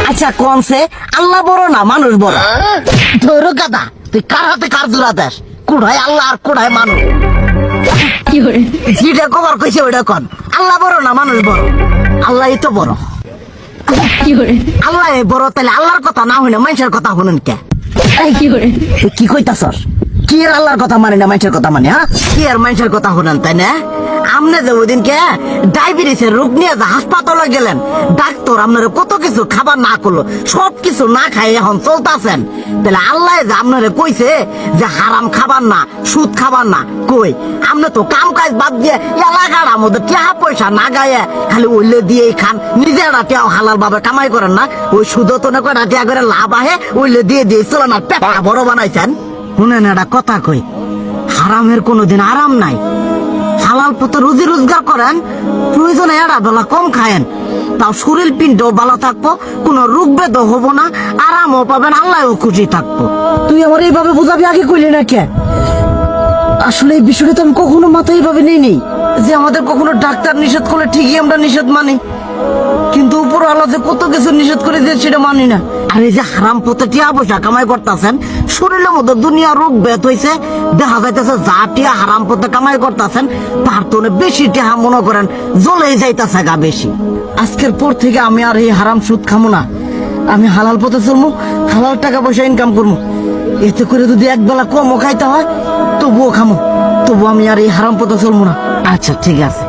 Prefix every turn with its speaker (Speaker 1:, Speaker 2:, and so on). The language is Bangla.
Speaker 1: আচ্ছা কোনছে আল্লাহ বড় না মানুষ বড়? ধরো গাদা, তুই কার হাতে কার জোড়া দেশ? কুড়ায় আল্লাহ আর কুড়ায় মানুষ। যেটা কবার কইছে ওইটা কন। আল্লাহ বড় না মানুষ বড়? আল্লাহই তো বড়। আল্লাহ বড়, তাহলে আল্লাহর কথা না হইলে মানুষের কথা শুনেন কে? কি কইতাছস? কি আর আল্লাহর কথা মানে না মানুষের কথা মানে? হ্যাঁ, কি আর মানুষের কথা শুনেন তাই না? আমনে যে ওই দিনকে ডায়াবেটিসের রোগ নিয়ে যে হাসপাতালে গেলেন, ডাক্তার আপনার কত কিছু খাবার না করলো, সব কিছু না খাই এখন চলতেছেন। তাহলে আল্লাহ যে আপনারে কইছে যে হারাম খাবার না, সুদ খাবার না, কই আপনি তো কাম কাজ বাদ দিয়ে এলাকার আমাদের টাকা পয়সা না গায়ে খালি ওইলে দিয়েই খান, নিজেরা টেও হালাল ভাবে কামাই করেন না, ওই সুদ তো না করে টাকা করে লাভ আহে ওইলে দিয়ে দিয়ে চলেন আর পেটা বড় বানাইছেন। শুনেন একটা কথা কই, হারামের কোনোদিন আরাম নাই। হালাল পথে রুজি রোজগার করেন, প্রয়োজনে এরা বেলা কম খায়েন, তাও শরীর পিণ্ডও ভালো থাকবো, কোনো রোগ বেদও হবো না, আরামও পাবেন, আল্লাহও খুশি থাকবো। তুই আমার এইভাবে বুঝাবি আগে কইলি না কে? আসলে এই বিষয়টা তো আমি কখনো মাথায় এইভাবে নিইনি যে আমাদের কখনো ডাক্তার নিষেধ করলে ঠিকই আমরা নিষেধ মানি, কিন্তু উপর আল্লাহ যে কত কিছু নিষেধ করে দিয়ে সেটা মানি না। আর এই যে হারাম পথে টিয়া পয়সা কামাই করতেছেন, শরীরের মধ্যে দুনিয়া রোগ ব্যাত হয়েছে, দেখা যাইতেছে যা টিয়া হারাম পথে কামাই করতেছেন তার তো বেশি টিয়া মনে করেন জ্বলেই যাইতেছে গা বেশি। আজকের পর থেকে আমি আর এই হারাম সুদ খামো না, আমি হালাল পথে চলবো, হালাল টাকা পয়সা ইনকাম করবো। এতে করে যদি একবেলা কমও খাইতে হয় তবুও খামো, তবু আমি আর এই হারাম পথে চলবো না। আচ্ছা ঠিক আছে।